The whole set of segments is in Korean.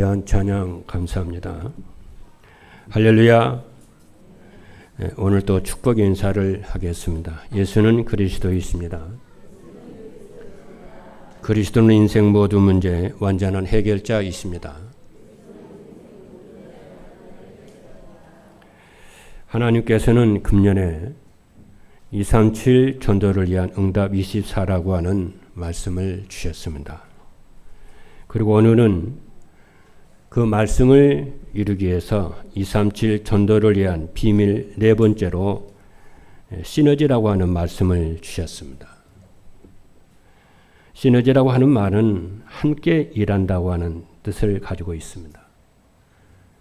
귀한 찬양 감사합니다. 할렐루야. 오늘 또 축복 인사를 하겠습니다. 예수는 그리스도이십니다. 그리스도는 인생 모든 문제 완전한 해결자이십니다. 하나님께서는 금년에 237 전도를 위한 응답 24라고 하는 말씀을 주셨습니다. 그리고 오늘은 그 말씀을 이루기 위해서 237 전도를 위한 비밀 네 번째로 시너지라고 하는 말씀을 주셨습니다. 시너지라고 하는 말은 함께 일한다고 하는 뜻을 가지고 있습니다.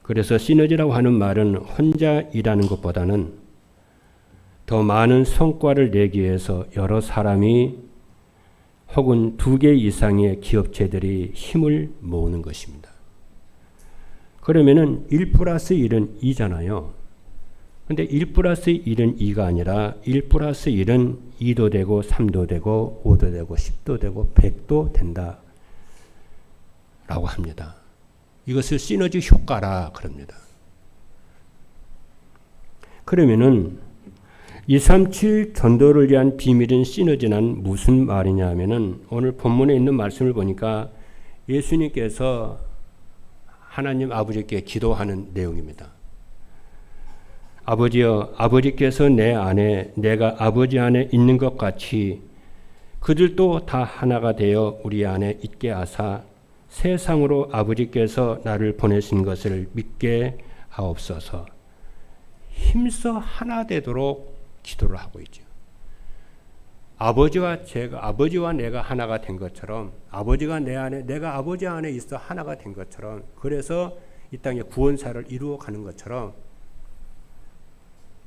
그래서 시너지라고 하는 말은 혼자 일하는 것보다는 더 많은 성과를 내기 위해서 여러 사람이 혹은 2개 이상의 기업체들이 힘을 모으는 것입니다. 그러면은 1 플러스 1은 2잖아요. 근데 1 플러스 1은 2가 아니라 1 플러스 1은 2도 되고 3도 되고 5도 되고 10도 되고 100도 된다 라고 합니다. 이것을 시너지 효과라 그럽니다. 그러면은 237 전도를 위한 비밀인 시너지는 무슨 말이냐 하면은 오늘 본문에 있는 말씀을 보니까 예수님께서 하나님 아버지께 기도하는 내용입니다. 아버지여, 아버지께서 내 안에 내가 아버지 안에 있는 것 같이 그들도 다 하나가 되어 우리 안에 있게 하사 세상으로 아버지께서 나를 보내신 것을 믿게 하옵소서. 힘써 하나 되도록 기도를 하고 있죠. 아버지와 내가 하나가 된 것처럼, 아버지가 내 안에, 내가 아버지 안에 있어 하나가 된 것처럼, 그래서 이 땅에 구원사를 이루어 가는 것처럼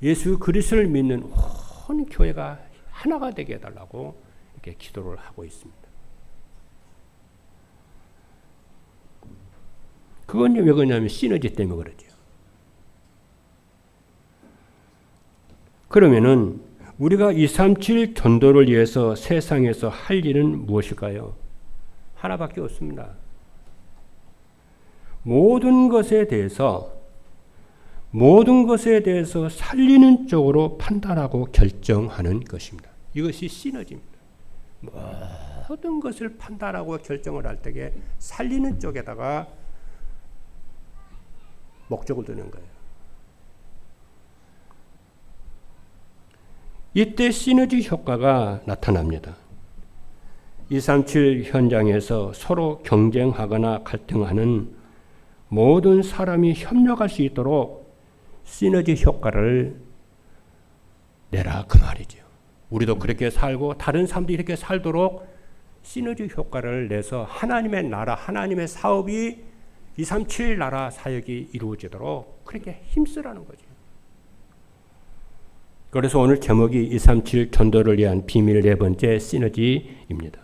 예수 그리스도를 믿는 온 교회가 하나가 되게 해달라고 이렇게 기도를 하고 있습니다. 그건 왜 그러냐면 시너지 때문에 그러죠. 그러면은 우리가 237 전도를 위해서 세상에서 할 일은 무엇일까요? 하나밖에 없습니다. 모든 것에 대해서 살리는 쪽으로 판단하고 결정하는 것입니다. 이것이 시너지입니다. 모든 것을 판단하고 결정을 할 때에 살리는 쪽에다가 목적을 두는 거예요. 이때 시너지 효과가 나타납니다. 237 현장에서 서로 경쟁하거나 갈등하는 모든 사람이 협력할 수 있도록 시너지 효과를 내라 그 말이죠. 우리도 그렇게 살고 다른 사람도 이렇게 살도록 시너지 효과를 내서 하나님의 나라, 하나님의 사업이 237 나라 사역이 이루어지도록 그렇게 힘쓰라는 거죠. 그래서 오늘 제목이 237 전도를 위한 비밀 네 번째 시너지입니다.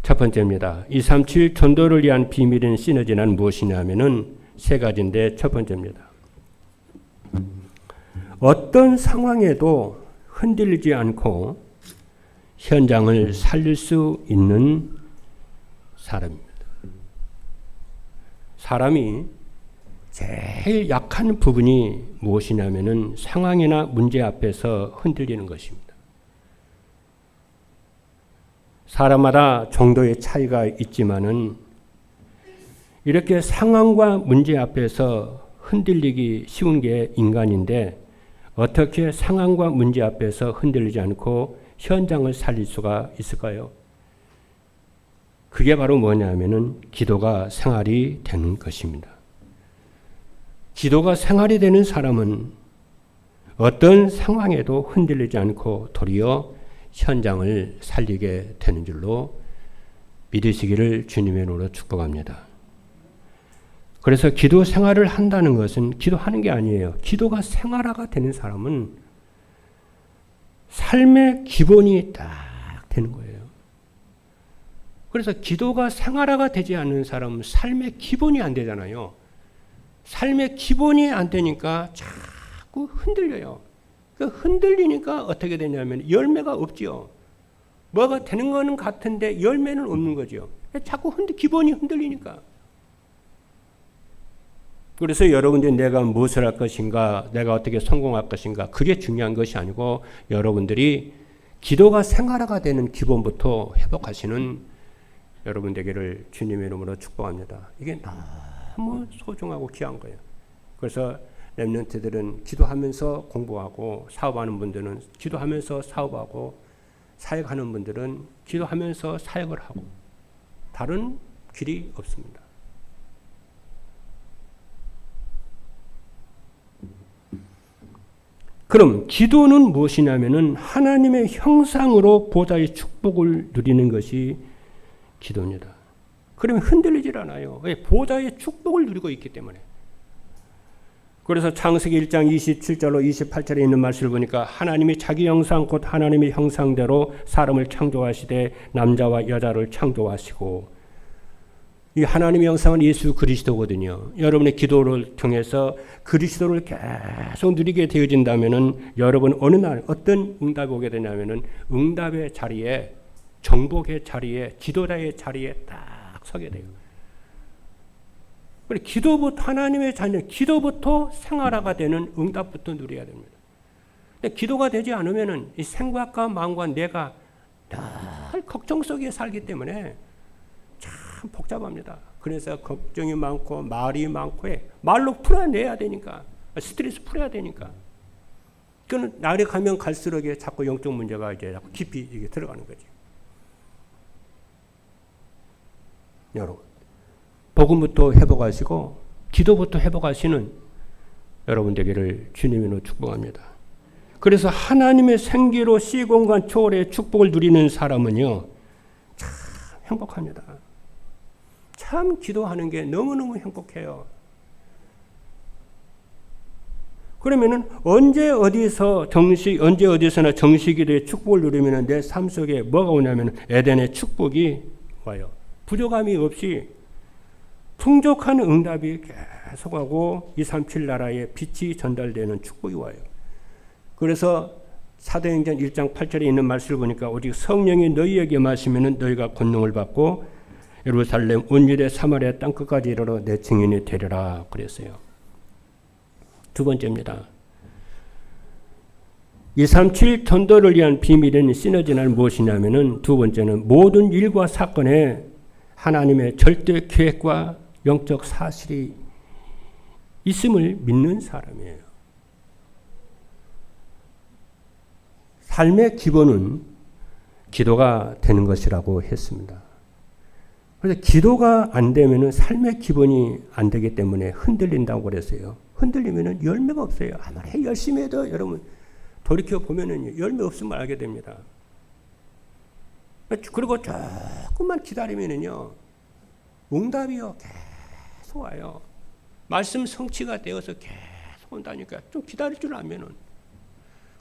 첫 번째입니다. 237 전도를 위한 비밀인 시너지는 무엇이냐 하면은 세 가지인데 첫 번째입니다. 어떤 상황에도 흔들리지 않고 현장을 살릴 수 있는 사람입니다. 사람이 제일 약한 부분이 무엇이냐면은 상황이나 문제 앞에서 흔들리는 것입니다. 사람마다 정도의 차이가 있지만은 이렇게 상황과 문제 앞에서 흔들리기 쉬운 게 인간인데 어떻게 상황과 문제 앞에서 흔들리지 않고 현장을 살릴 수가 있을까요? 그게 바로 뭐냐면은 기도가 생활이 되는 것입니다. 기도가 생활이 되는 사람은 어떤 상황에도 흔들리지 않고 도리어 현장을 살리게 되는 줄로 믿으시기를 주님의 이름으로 축복합니다. 그래서 기도 생활을 한다는 것은 기도하는 게 아니에요. 기도가 생활화가 되는 사람은 삶의 기본이 딱 되는 거예요. 그래서 기도가 생활화가 되지 않는 사람은 삶의 기본이 안 되잖아요. 삶의 기본이 안 되니까 자꾸 흔들려요. 그 흔들리니까 어떻게 되냐면 열매가 없지요. 뭐가 되는 거는 같은데 열매는 없는 거죠. 자꾸 기본이 흔들리니까. 그래서 여러분들이 내가 무엇을 할 것인가, 내가 어떻게 성공할 것인가, 그게 중요한 것이 아니고 여러분들이 기도가 생활화가 되는 기본부터 회복하시는 여러분 되기를 주님의 이름으로 축복합니다. 이게 너무 소중하고 귀한 거예요. 그래서 렘넌트들은 기도하면서 공부하고, 사업하는 분들은 기도하면서 사업하고, 사역하는 분들은 기도하면서 사역을 하고, 다른 길이 없습니다. 그럼 기도는 무엇이냐면은 하나님의 형상으로 보좌의 축복을 누리는 것이 기도입니다. 그러면 흔들리질 않아요. 왜? 보좌의 축복을 누리고 있기 때문에. 그래서 창세기 1장 27절로 28절에 있는 말씀을 보니까 하나님이 자기 형상 곧 하나님의 형상대로 사람을 창조하시되 남자와 여자를 창조하시고, 이 하나님의 형상은 예수 그리스도거든요. 여러분의 기도를 통해서 그리스도를 계속 누리게 되어진다면은 여러분 어느 날 어떤 응답이 오게 되냐면은 응답의 자리에, 정복의 자리에, 지도자의 자리에 딱 서게 돼요. 그래, 기도부터 하나님의 자녀, 기도부터 생활화가 되는 응답부터 누려야 됩니다. 근데 기도가 되지 않으면은 이 생각과 마음과 내가 늘 걱정 속에 살기 때문에 참 복잡합니다. 그래서 걱정이 많고 말이 많고 해. 말로 풀어내야 되니까, 스트레스 풀어야 되니까. 그건 날이 가면 갈수록 자꾸 영적 문제가 이제 자꾸 깊이 이게 들어가는 거지. 여러분, 복음부터 회복하시고 기도부터 회복하시는 여러분 되기를 주님으로 축복합니다. 그래서 하나님의 생기로 시공간 초월의 축복을 누리는 사람은요, 참 행복합니다. 참 기도하는 게 너무너무 행복해요. 그러면은 언제 어디서나 정식기도의 축복을 누리면 내 삶 속에 뭐가 오냐면 에덴의 축복이 와요. 부족함이 없이 풍족한 응답이 계속하고 237 나라에 빛이 전달되는 축복이 와요. 그래서 사도행전 1장 8절에 있는 말씀을 보니까 오직 성령이 너희에게 마시면 너희가 권능을 받고 예루살렘 온 유대 사마리아 땅끝까지 이르러 내 증인이 되리라 그랬어요. 두 번째입니다. 237 전도를 위한 비밀인 시너지는 무엇이냐면은 두 번째는 모든 일과 사건에 하나님의 절대 계획과 영적 사실이 있음을 믿는 사람이에요. 삶의 기본은 기도가 되는 것이라고 했습니다. 그래서 기도가 안 되면은 삶의 기본이 안 되기 때문에 흔들린다고 그랬어요. 흔들리면은 열매가 없어요. 아무리 열심히 해도 여러분 돌이켜 보면은 열매 없음을 알게 됩니다. 그리고 조금만 기다리면은요, 응답이요 계속 와요. 말씀 성취가 되어서 계속 온다니까. 좀 기다릴 줄 알면은.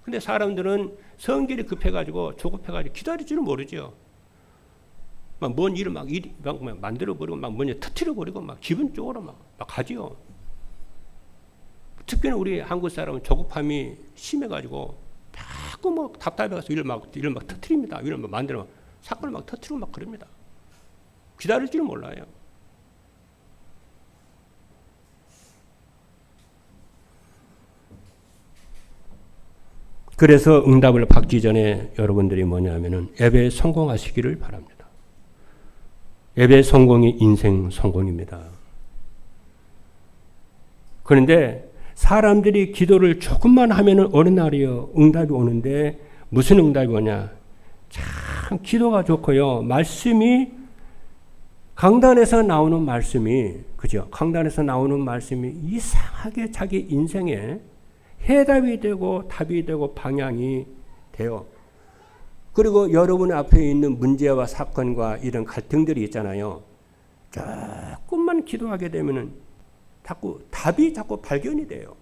근데 사람들은 성질이 급해가지고 조급해가지고 기다릴 줄은 모르죠. 막 뭔 일을 막 만들어버리고 막 뭔지 터트려버리고 막 기분적으로 막 가지요. 특히나 우리 한국 사람은 조급함이 심해가지고 자꾸 뭐 답답해가지고 일을 막 터트립니다. 일을 막 만들어 사건을 막 터트리고 막 그럽니다. 기다릴 줄은 몰라요. 그래서 응답을 받기 전에 여러분들이 뭐냐면은 예배에 성공하시기를 바랍니다. 예배 성공이 인생 성공입니다. 그런데 사람들이 기도를 조금만 하면은 어느 날이요 응답이 오는데 무슨 응답이 오냐? 참 기도가 좋고요. 말씀이 강단에서 나오는 말씀이 그죠? 강단에서 나오는 말씀이 이상하게 자기 인생에 해답이 되고 답이 되고 방향이 돼요. 그리고 여러분 앞에 있는 문제와 사건과 이런 갈등들이 있잖아요. 조금만 기도하게 되면은 답이 자꾸 발견이 돼요.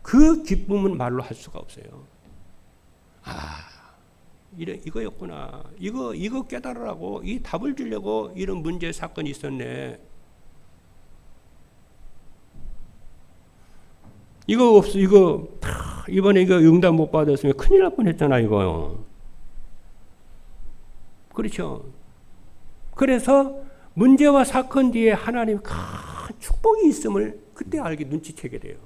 그 기쁨은 말로 할 수가 없어요. 이거였구나. 이거 깨달으라고 이 답을 주려고 이런 문제 사건이 있었네. 이번에 이거 응답 못 받았으면 큰일 날 뻔했잖아, 이거요. 그렇죠. 그래서 문제와 사건 뒤에 하나님의 큰 축복이 있음을 그때 알게 눈치채게 돼요.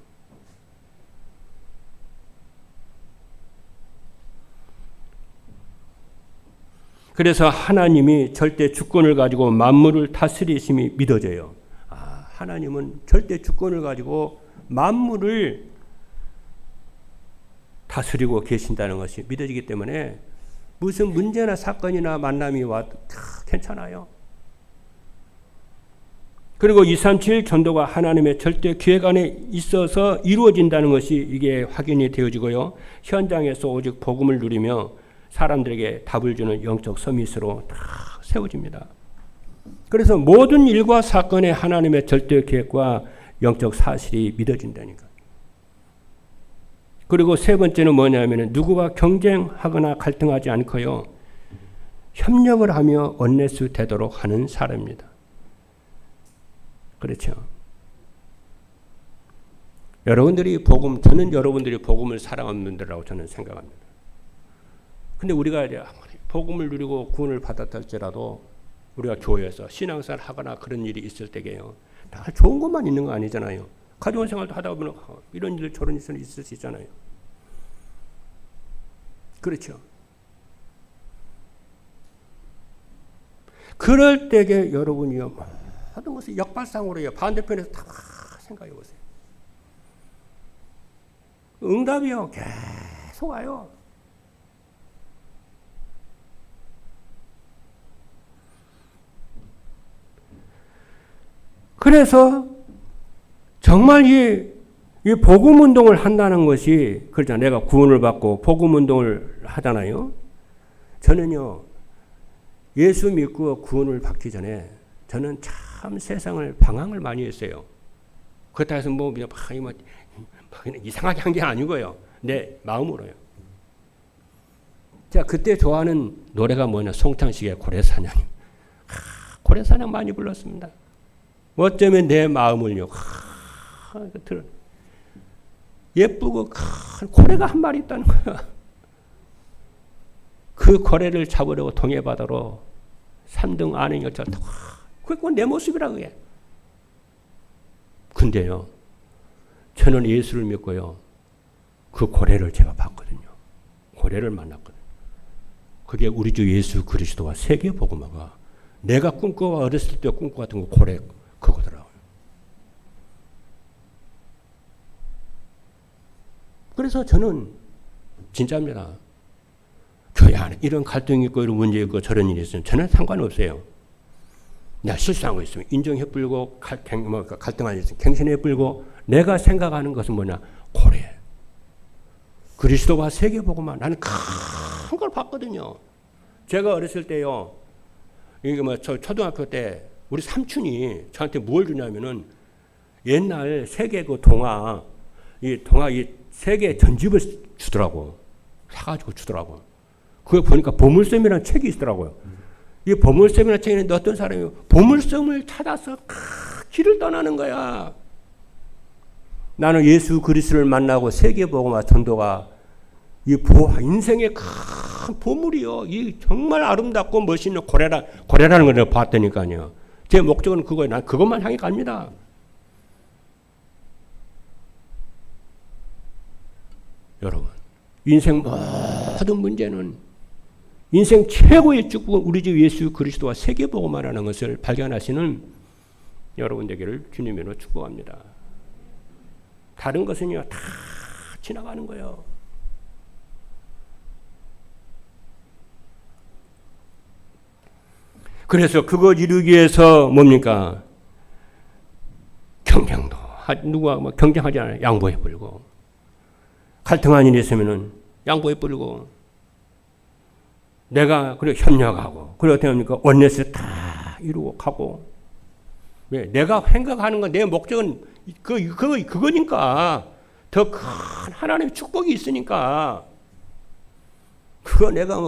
그래서 하나님이 절대 주권을 가지고 만물을 다스리심이 믿어져요. 하나님은 절대 주권을 가지고 만물을 다스리고 계신다는 것이 믿어지기 때문에 무슨 문제나 사건이나 만남이 와도 괜찮아요. 그리고 237 전도가 하나님의 절대 계획 안에 있어서 이루어진다는 것이 이게 확인이 되어지고요. 현장에서 오직 복음을 누리며 사람들에게 답을 주는 영적 서밋으로 다 세워집니다. 그래서 모든 일과 사건에 하나님의 절대 계획과 영적 사실이 믿어진다니까. 그리고 세 번째는 뭐냐면 누구와 경쟁하거나 갈등하지 않고요. 협력을 하며 원내수 되도록 하는 사람입니다. 그렇죠. 저는 여러분들이 복음을 사랑하는 분들이라고 저는 생각합니다. 근데 우리가 복음을 누리고 구원을 받았다 할지라도 우리가 교회에서 신앙생활 하거나 그런 일이 있을 때게요. 다 좋은 것만 있는 거 아니잖아요. 가정원 생활도 하다 보면 이런 일 저런 일이 있을 수 있잖아요. 그렇죠. 그럴 때에 여러분이요. 모든 것을 역발상으로 해요. 반대편에서 다 생각해 보세요. 응답이요. 계속 와요. 그래서 정말 이 복음 운동을 한다는 것이 그렇잖아요. 내가 구원을 받고 복음 운동을 하잖아요. 저는요. 예수 믿고 구원을 받기 전에 저는 참 세상을 방황을 많이 했어요. 그렇다 해서 뭐 이상하게 한 게 아니고요. 내 마음으로요. 자, 그때 좋아하는 노래가 뭐냐? 송창식의 고래사냥. 고래사냥 많이 불렀습니다. 어쩌면 내 마음을요. 예쁘고 큰 고래가 한 마리 있다는 거야. 그 고래를 잡으려고 동해바다로 3등 안행 열차를 타고 그게 내 모습이라 그게. 근데요. 저는 예수를 믿고요. 그 고래를 제가 봤거든요. 고래를 만났거든요. 그게 우리 주 예수 그리스도와 세계 복음화가 내가 꿈꿔와 어렸을 때 꿈꿔왔던 그 고래 그거더라고요. 그래서 저는 진짜입니다. 교회 안에 이런 갈등이 있고 이런 문제 있고 저런 일이 있으면 저는 상관없어요. 내가 실수한 거 있으면 인정해 불고 갈등한 일 있으면 갱신해 불고 내가 생각하는 것은 뭐냐? 고래. 그리스도와 세계복음만 나는 큰 걸 봤거든요. 제가 어렸을 때요. 이게 저 초등학교 때 우리 삼촌이 저한테 뭘 주냐면은 옛날 세계 그 동화 이 세계 전집을 주더라고. 사가지고 주더라고. 그거 보니까 보물섬이라는 책이 있더라고요. 이 보물섬이라는 책에 있는데 어떤 사람이 보물섬을 찾아서 길을 떠나는 거야. 나는 예수 그리스도를 만나고 세계복음화 전도가 이 인생의 큰 보물이요. 이 정말 아름답고 멋있는 고래라는 걸 내가 봤다니까요. 제 목적은 그거예요. 난 그것만 향해 갑니다. 여러분, 인생 모든 문제는 인생 최고의 축복은 우리 주 예수 그리스도와 세계복음화라는 것을 발견하시는 여러분 되기를 주님으로 축복합니다. 다른 것은요 다 지나가는 거예요. 그래서 그걸 이루기 위해서 뭡니까? 경쟁도 누가 뭐 경쟁하지 않아요. 양보해 버리고 갈등한 일이 있으면은 양보해 버리고 내가 그래 협력하고 그리고 어떻게 합니까? 원내스 다 이루고 가고 왜? 내가 생각하는 건 내 목적은 그거니까 더 큰 하나님의 축복이 있으니까 그거 내가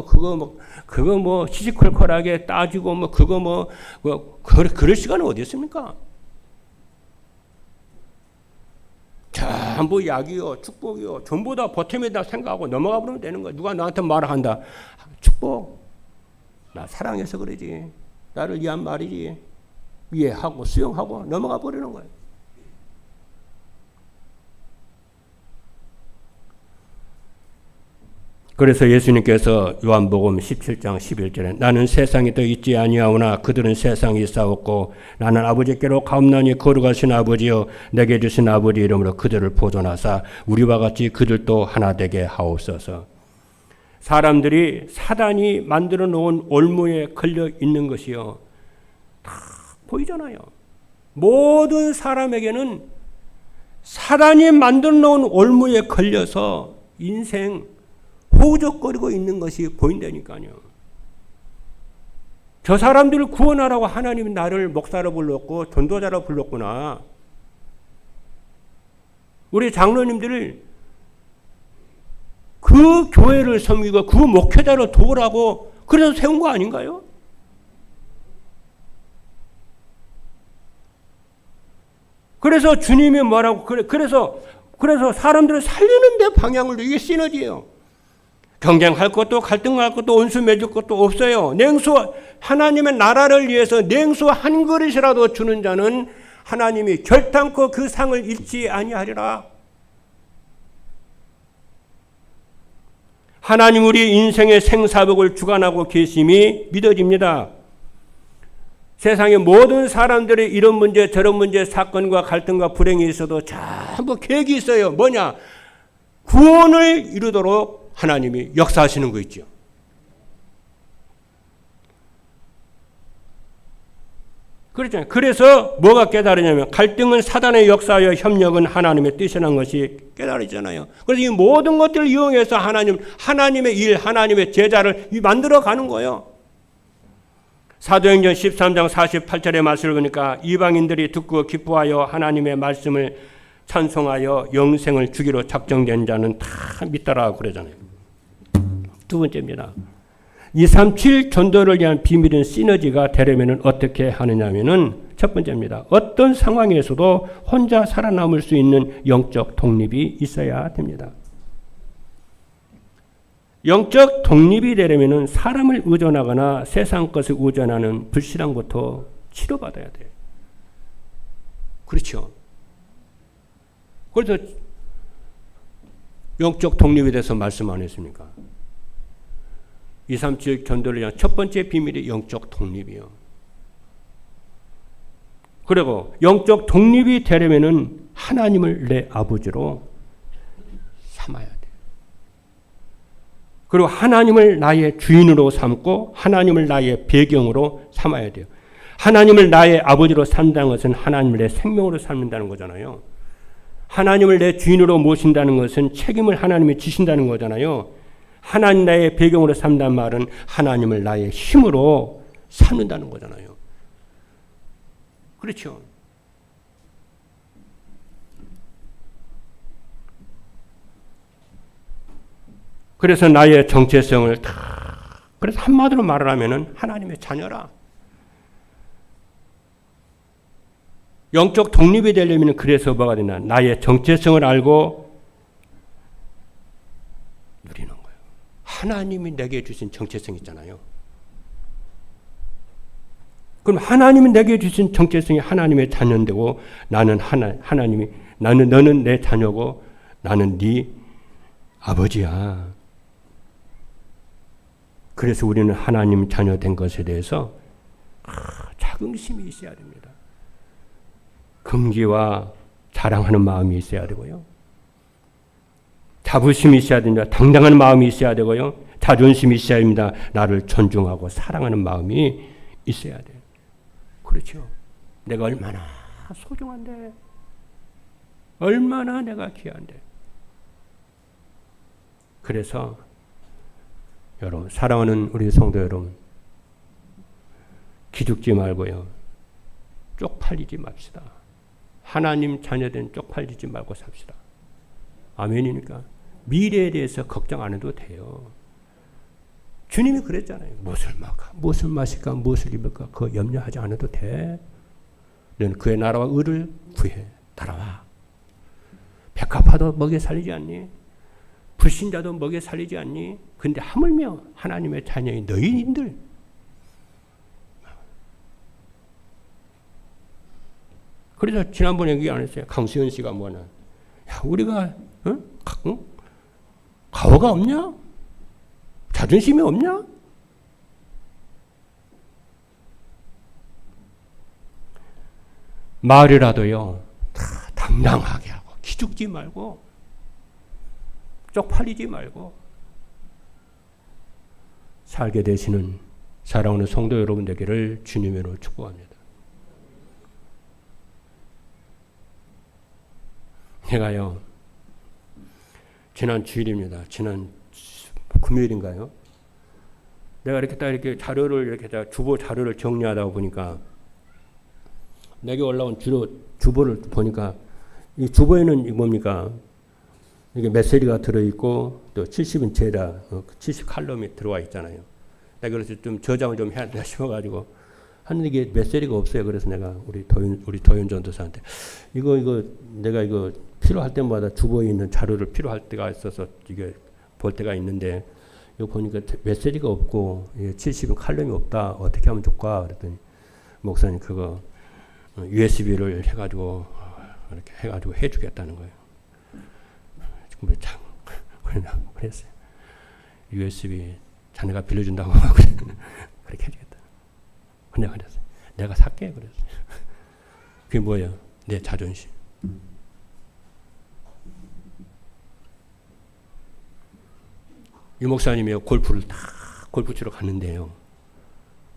그거 뭐 시시콜콜하게 따지고 그럴 시간은 어디 있습니까? 전부 약이요 축복이요 전부 다 보탬이다 생각하고 넘어가 버리면 되는 거야. 누가 나한테 말을 한다. 축복. 나 사랑해서 그러지. 나를 위한 말이지. 이해하고 수용하고 넘어가 버리는 거예요. 그래서 예수님께서 요한복음 17장 11절에 나는 세상에 더 있지 아니하오나 그들은 세상에 있사옵고 나는 아버지께로 가옵나니 거룩하신 아버지여 내게 주신 아버지 이름으로 그들을 보존하사 우리와 같이 그들도 하나 되게 하옵소서. 사람들이 사단이 만들어 놓은 올무에 걸려 있는 것이요. 다 보이잖아요. 모든 사람에게는 사단이 만들어 놓은 올무에 걸려서 인생 호적거리고 있는 것이 보인다니까요. 저 사람들을 구원하라고 하나님이 나를 목사로 불렀고 전도자로 불렀구나. 우리 장로님들을 그 교회를 섬기고 그 목회자로 도우라고 그래서 세운 거 아닌가요? 그래서 주님이 뭐라고 그래서 사람들을 살리는 데 방향을 이게 시너지예요. 경쟁할 것도 갈등할 것도 원수 맺을 것도 없어요. 하나님의 나라를 위해서 냉수 한 그릇이라도 주는 자는 하나님이 결단코 그 상을 잃지 아니하리라. 하나님 우리 인생의 생사복을 주관하고 계심이 믿어집니다. 세상의 모든 사람들의 이런 문제 저런 문제 사건과 갈등과 불행이 있어도 전부 계획이 있어요. 뭐냐? 구원을 이루도록 하나님이 역사하시는 거 있죠. 그렇잖아요. 그래서 뭐가 깨달으냐면 갈등은 사단의 역사여 협력은 하나님의 뜻이라는 것이 깨달으잖아요. 그래서 이 모든 것들을 이용해서 하나님의 일, 하나님의 제자를 만들어 가는 거예요. 사도행전 13장 48절의 말씀을 보니까 이방인들이 듣고 기뻐하여 하나님의 말씀을 찬송하여 영생을 주기로 작정된 자는 다 믿더라 그러잖아요. 두 번째입니다. 237 전도를 위한 비밀은 시너지가 되려면 어떻게 하느냐면은 첫 번째입니다. 어떤 상황에서도 혼자 살아남을 수 있는 영적 독립이 있어야 됩니다. 영적 독립이 되려면 사람을 의존하거나 세상 것을 의존하는 불신앙부터 치료받아야 돼요. 그렇죠. 그래서 영적 독립에 대해서 말씀 안 했습니까? 237 전도를 위한 첫 번째 비밀이 영적 독립이요. 그리고 영적 독립이 되려면 하나님을 내 아버지로 삼아야 돼요. 그리고 하나님을 나의 주인으로 삼고 하나님을 나의 배경으로 삼아야 돼요. 하나님을 나의 아버지로 삼다는 것은 하나님을 내 생명으로 삼는다는 거잖아요. 하나님을 내 주인으로 모신다는 것은 책임을 하나님이 지신다는 거잖아요. 하나님 나의 배경으로 삼는 말은 하나님을 나의 힘으로 삼는다는 거잖아요. 그렇죠. 그래서 나의 정체성을 그래서 한마디로 말을 하면은 하나님의 자녀라. 영적 독립이 되려면 그래서 뭐가 되나? 나의 정체성을 알고 누리는 거예요. 하나님이 내게 주신 정체성 있잖아요. 그럼 하나님이 내게 주신 정체성이 하나님의 자녀인데고 나는 너는 내 자녀고 나는 네 아버지야. 그래서 우리는 하나님 자녀 된 것에 대해서 자긍심이 있어야 됩니다. 긍지와 자랑하는 마음이 있어야 되고요. 자부심이 있어야 됩니다. 당당한 마음이 있어야 되고요. 자존심이 있어야 됩니다. 나를 존중하고 사랑하는 마음이 있어야 돼요. 그렇죠. 내가 얼마나 소중한데, 얼마나 내가 귀한데. 그래서 여러분, 사랑하는 우리 성도 여러분, 기죽지 말고요. 쪽팔리지 맙시다. 하나님 자녀된 쪽팔리지 말고 삽시다. 아멘이니까. 미래에 대해서 걱정 안 해도 돼요. 주님이 그랬잖아요. 무엇을 마실까, 무엇을 입을까, 그거 염려하지 않아도 돼. 너는 그의 나라와 의를 구해. 따라와. 백합화도 먹여 살리지 않니? 불신자도 먹여 살리지 않니? 근데 하물며 하나님의 자녀인 너희인들 그래서 지난번에 얘기 안 했어요. 강수현 씨가 뭐냐. 야, 우리가, 가오가 없냐? 자존심이 없냐? 말이라도요, 다 당당하게 하고, 기죽지 말고, 쪽팔리지 말고, 살게 되시는 사랑하는 성도 여러분 되기를 주님으로 축복합니다. 제가요, 지난 주일입니다. 지난 금요일인가요? 내가 이렇게 딱 이렇게 자료를 이렇게 주보 자료를 정리하다 보니까 내게 올라온 주보를 보니까 이 주보에는 뭡니까? 이게 메시지가 들어있고 또 70인치에다 70칼럼이 들어와 있잖아요. 내가 그래서 좀 저장을 좀 해야 되나 싶어가지고 하는데 이게 메시지가 없어요. 그래서 내가 우리 도윤 전도사한테 이거 내가 이거 필요할 때마다 주보에 있는 자료를 필요할 때가 있어서 이게 볼 때가 있는데 이거 보니까 메시지가 없고 70인 칼럼이 없다. 어떻게 하면 좋을까? 그랬더니 목사님 그거 USB를 해가지고 이렇게 해가지고 해주겠다는 거예요. 지금 참 그랬어요. USB 자네가 빌려준다고 그렇게 해주겠다. 근데 그랬어요. 내가 살게 그랬어요. 그게 뭐예요? 내 자존심. 이 목사님이 골프 치러 갔는데요.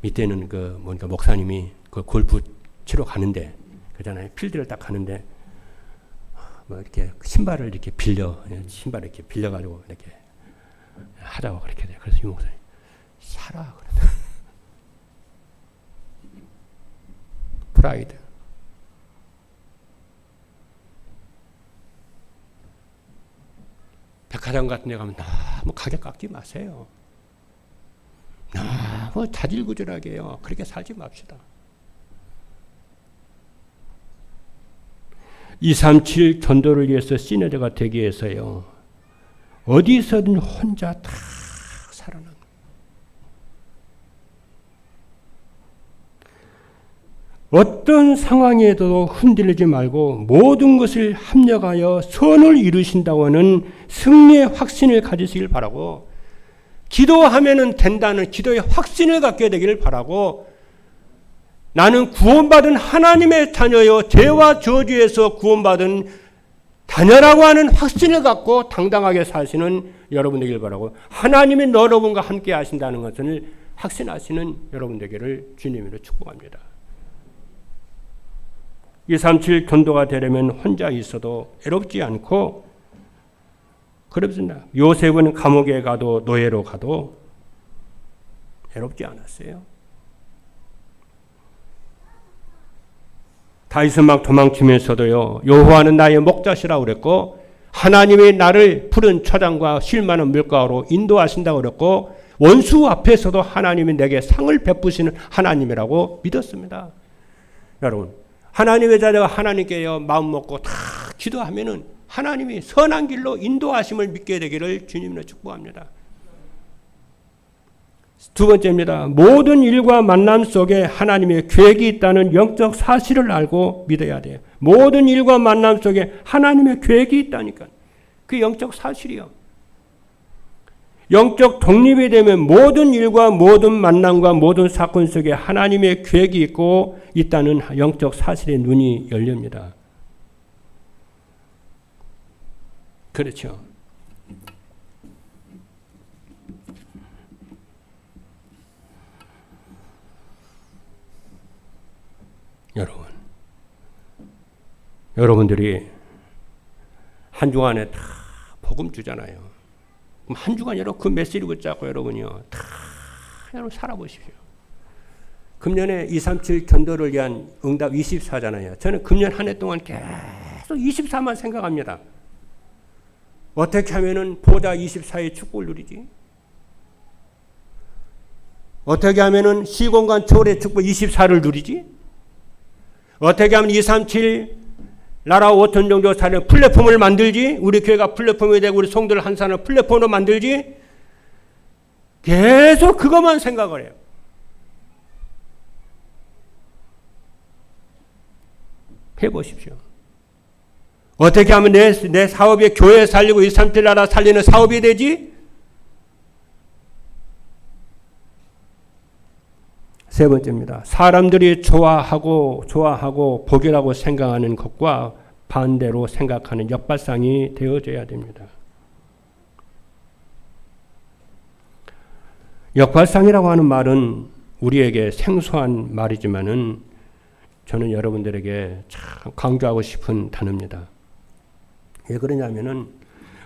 밑에는 뭔가 목사님이 그 골프 치러 가는데, 그잖아요. 필드를 딱 가는데, 뭐 이렇게 신발을 이렇게 빌려가지고 이렇게 하자고 그렇게 돼요. 그래서 이 목사님, 사라. 그러더라고요. 프라이드. 백화점 같은 데 가면 너무 가격 깎지 마세요. 너무 자질구질하게 해요. 그렇게 살지 맙시다. 237 전도를 위해서 시너지가 되기 위해서요. 어디서든 혼자 다 살아난 어떤 상황에도 흔들리지 말고 모든 것을 합력하여 선을 이루신다고 하는 승리의 확신을 가지시길 바라고, 기도하면은 된다는 기도의 확신을 갖게 되기를 바라고, 나는 구원받은 하나님의 자녀요 죄와 저주에서 구원받은 자녀라고 하는 확신을 갖고 당당하게 사시는 여러분 되기를 바라고, 하나님이 여러분과 함께 하신다는 것을 확신하시는 여러분 되기를 주님으로 축복합니다. 237 전도가 되려면 혼자 있어도 외롭지 않고 그렇습니다. 요셉은 감옥에 가도 노예로 가도 외롭지 않았어요. 다윗은 막 도망치면서도요. 여호와는 나의 목자시라고 그랬고, 하나님이 나를 푸른 초장과 쉴 만한 물가로 인도하신다고 그랬고, 원수 앞에서도 하나님이 내게 상을 베푸시는 하나님이라고 믿었습니다. 여러분, 하나님의 자녀가 하나님께요 마음 먹고 다 기도하면은 하나님이 선한 길로 인도하심을 믿게 되기를 주님으로 축복합니다. 두 번째입니다. 모든 일과 만남 속에 하나님의 계획이 있다는 영적 사실을 알고 믿어야 돼요. 모든 일과 만남 속에 하나님의 계획이 있다니까. 그 영적 사실이요. 영적 독립이 되면 모든 일과 모든 만남과 모든 사건 속에 하나님의 계획이 있다는 영적 사실의 눈이 열립니다. 그렇죠. 여러분들이 한 주간에 다 복음 주잖아요. 그럼 한 주간 여러분 그 메시지 붙잡고 여러분이요 다 여러분 살아보십시오. 금년에 237 전도를 위한 응답 24잖아요. 저는 금년 한 해 동안 계속 24만 생각합니다. 어떻게 하면은 보다 24의 축복을 누리지? 어떻게 하면은 시공간 초월의 축복 24를 누리지? 어떻게 하면 237 나라 5천 정도 사는 플랫폼을 만들지? 우리 교회가 플랫폼이 되고 우리 성도를 한 사람을 플랫폼으로 만들지? 계속 그것만 생각을 해요. 해보십시오. 어떻게 하면 내 사업이 교회 살리고 237 나라 살리는 사업이 되지? 세 번째입니다. 사람들이 좋아하고 복이라고 생각하는 것과 반대로 생각하는 역발상이 되어져야 됩니다. 역발상이라고 하는 말은 우리에게 생소한 말이지만은 저는 여러분들에게 참 강조하고 싶은 단어입니다. 왜 그러냐면은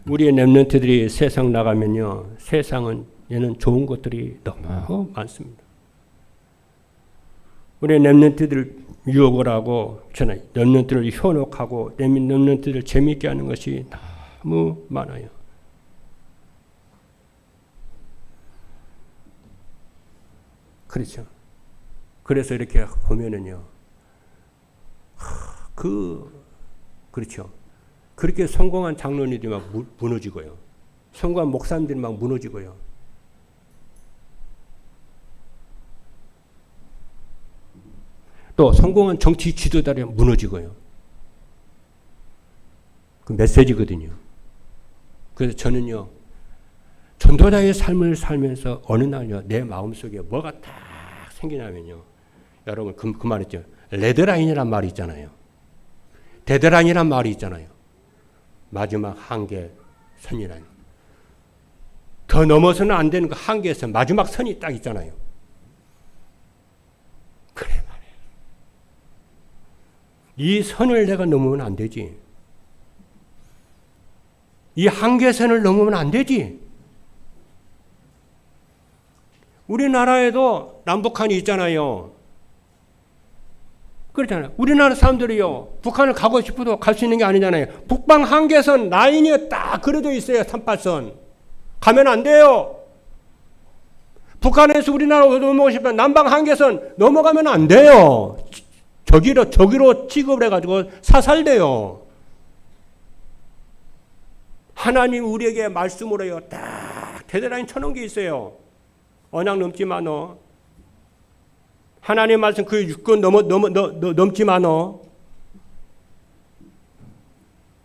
우리의 렘넌트들이 세상 나가면요, 세상은 얘는 좋은 것들이 너무 많습니다. 우리 렘넌트들 유혹을 하고, 저는 렘넌트를 현혹하고, 렘넌트를 재미있게 하는 것이 너무 많아요. 그렇죠. 그래서 이렇게 보면은요, 그렇죠. 그렇게 성공한 장로님들이 막 무너지고요. 성공한 목사님들이 막 무너지고요. 또 성공한 정치 지도자들이 무너지고요. 그 메시지거든요. 그래서 저는요, 전도자의 삶을 살면서 어느 날요, 내 마음속에 뭐가 딱 생기냐면요, 여러분 그 말 있죠. 레드라인이란 말이 있잖아요. 데드라인이란 말이 있잖아요. 마지막 한계 선이라는. 더 넘어서는 안 되는 그 한계에서 마지막 선이 딱 있잖아요. 그래 말이에요. 이 선을 내가 넘으면 안 되지. 이 한계선을 넘으면 안 되지. 우리나라에도 남북한이 있잖아요. 그렇잖아요. 우리나라 사람들이요, 북한을 가고 싶어도 갈 수 있는 게 아니잖아요. 북방 한계선 라인이 딱 그려져 있어요. 38선. 가면 안 돼요. 북한에서 우리나라로 넘어오고 싶으면 남방 한계선 넘어가면 안 돼요. 저기로 취급을 해가지고 사살돼요. 하나님 우리에게 말씀으로요, 딱 데드라인 쳐놓은 게 있어요. 언약 넘지 마, 너. 하나님 말씀 그 육권 넘지 마, 너.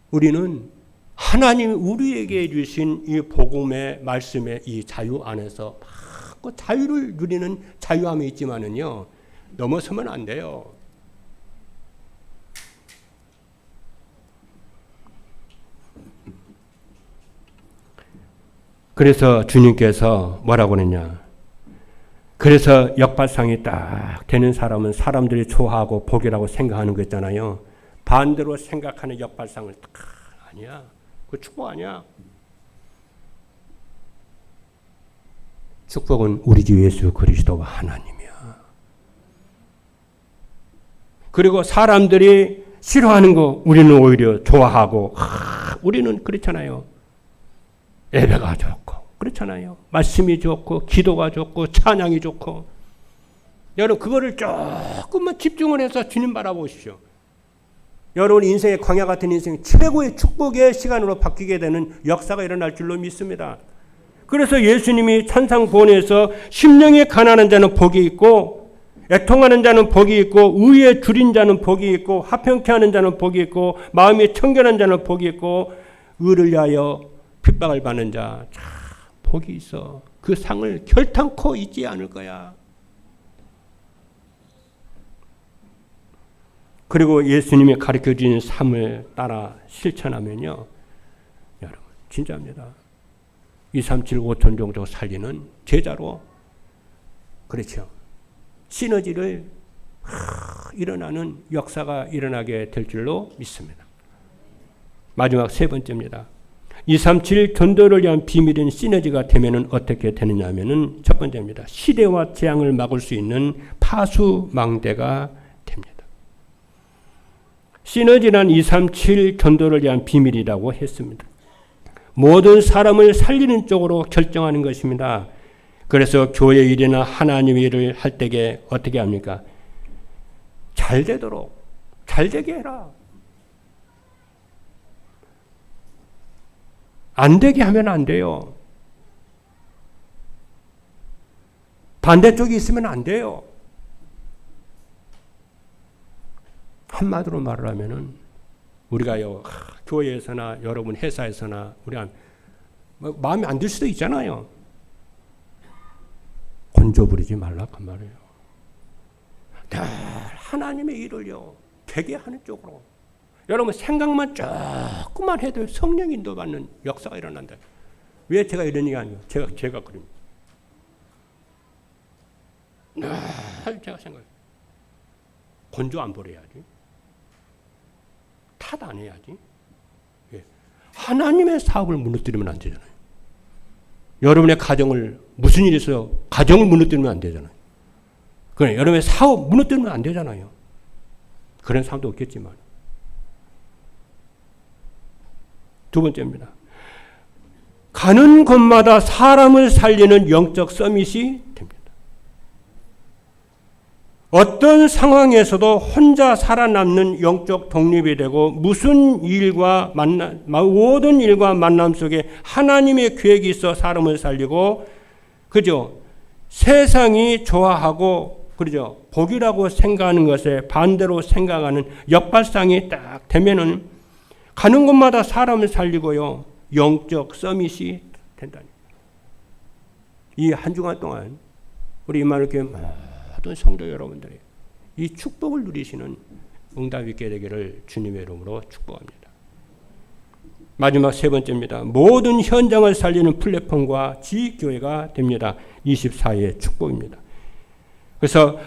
우리는 하나님 우리에게 주신 이 복음의 말씀의 이 자유 안에서 그 자유를 누리는 자유함이 있지만은요, 넘어서면 안 돼요. 그래서 주님께서 뭐라고 그랬냐? 그래서 역발상이 딱 되는 사람은 사람들이 좋아하고 복이라고 생각하는 거 있잖아요. 반대로 생각하는 역발상을 딱 아니야. 그 축복 아니야. 축복은 우리 주 예수 그리스도와 하나님이야. 그리고 사람들이 싫어하는 거 우리는 오히려 좋아하고, 우리는 그렇잖아요. 예배가 좋고 그렇잖아요. 말씀이 좋고 기도가 좋고 찬양이 좋고. 여러분 그거를 조금만 집중을 해서 주님 바라보십시오. 여러분 인생의 광야 같은 인생 최고의 축복의 시간으로 바뀌게 되는 역사가 일어날 줄로 믿습니다. 그래서 예수님이 찬상본에서 심령이 가난한 자는 복이 있고, 애통하는 자는 복이 있고, 의에 줄인 자는 복이 있고, 화평케 하는 자는 복이 있고, 마음이 청결한 자는 복이 있고, 의를 위하여 핍박을 받는 자, 참 복이 있어. 그 상을 결탄코 잊지 않을 거야. 그리고 예수님이 가르쳐 주신 삶을 따라 실천하면요, 여러분 진짜입니다. 237 5천 정도 살리는 제자로, 그렇죠, 시너지를 일어나는 역사가 일어나게 될 줄로 믿습니다. 마지막 세 번째입니다. 237 전도를 위한 비밀인 시너지가 되면은 어떻게 되느냐 하면은 첫 번째입니다. 시대와 재앙을 막을 수 있는 파수망대가 됩니다. 시너지란 237 전도를 위한 비밀이라고 했습니다. 모든 사람을 살리는 쪽으로 결정하는 것입니다. 그래서 교회 일이나 하나님의 일을 할 때에 어떻게 합니까? 잘 되도록, 잘 되게 해라. 안 되게 하면 안 돼요. 반대쪽이 있으면 안 돼요. 한마디로 말을 하면은 우리가요, 교회에서나 여러분 회사에서나 우리가 마음에 안 들 수도 있잖아요. 곤조 부리지 말라 그 말이에요. 늘 하나님의 일을요 되게 하는 쪽으로. 여러분 생각만 조금만 해도 성령 인도받는 역사가 일어난다. 왜 제가 이런 얘기 아니에요? 제가 그립니다. 제가 생각해요. 곤조 안 부려야지. 탓 안 해야지. 예. 하나님의 사업을 무너뜨리면 안 되잖아요. 여러분의 가정을 무슨 일이 있어요? 가정을 무너뜨리면 안 되잖아요. 그래, 여러분의 사업 무너뜨리면 안 되잖아요. 그런 사람도 없겠지만. 두 번째입니다. 가는 곳마다 사람을 살리는 영적 서밋이 됩니다. 어떤 상황에서도 혼자 살아남는 영적 독립이 되고 모든 일과 만남 속에 하나님의 계획이 있어 사람을 살리고, 그죠? 세상이 좋아하고, 그죠? 복이라고 생각하는 것에 반대로 생각하는 역발상이 딱 되면은 가는 곳마다 사람을 살리고요. 영적 서밋이 된다니. 이 한 주간 동안 우리 임마누엘 교회 모든 성도 여러분들이 이 축복을 누리시는 응답 있게 되기를 주님의 이름으로 축복합니다. 마지막 세 번째입니다. 모든 현장을 살리는 플랫폼과 지교회가 됩니다. 24의 축복입니다. 그래서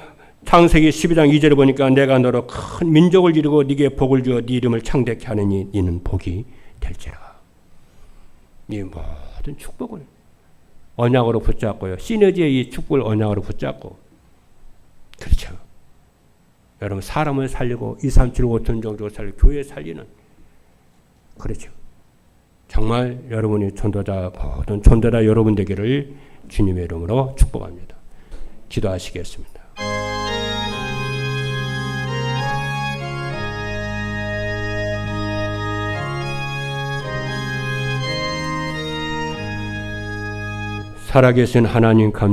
창세기 12장 2절을 보니까 내가 너로 큰 민족을 이루고 네게 복을 주어 네 이름을 창대케 하느니 이는 복이 될지라. 이 모든 축복을 언약으로 붙잡고요. 시너지의 이 축복을 언약으로 붙잡고, 그렇죠. 여러분 사람을 살리고 2, 3, 7, 5천 정도 살리고 교회 살리는, 그렇죠. 정말 여러분이 전도자, 모든 전도자 여러분 되기를 주님의 이름으로 축복합니다. 기도하시겠습니다. 살아계신 하나님 감사합니다.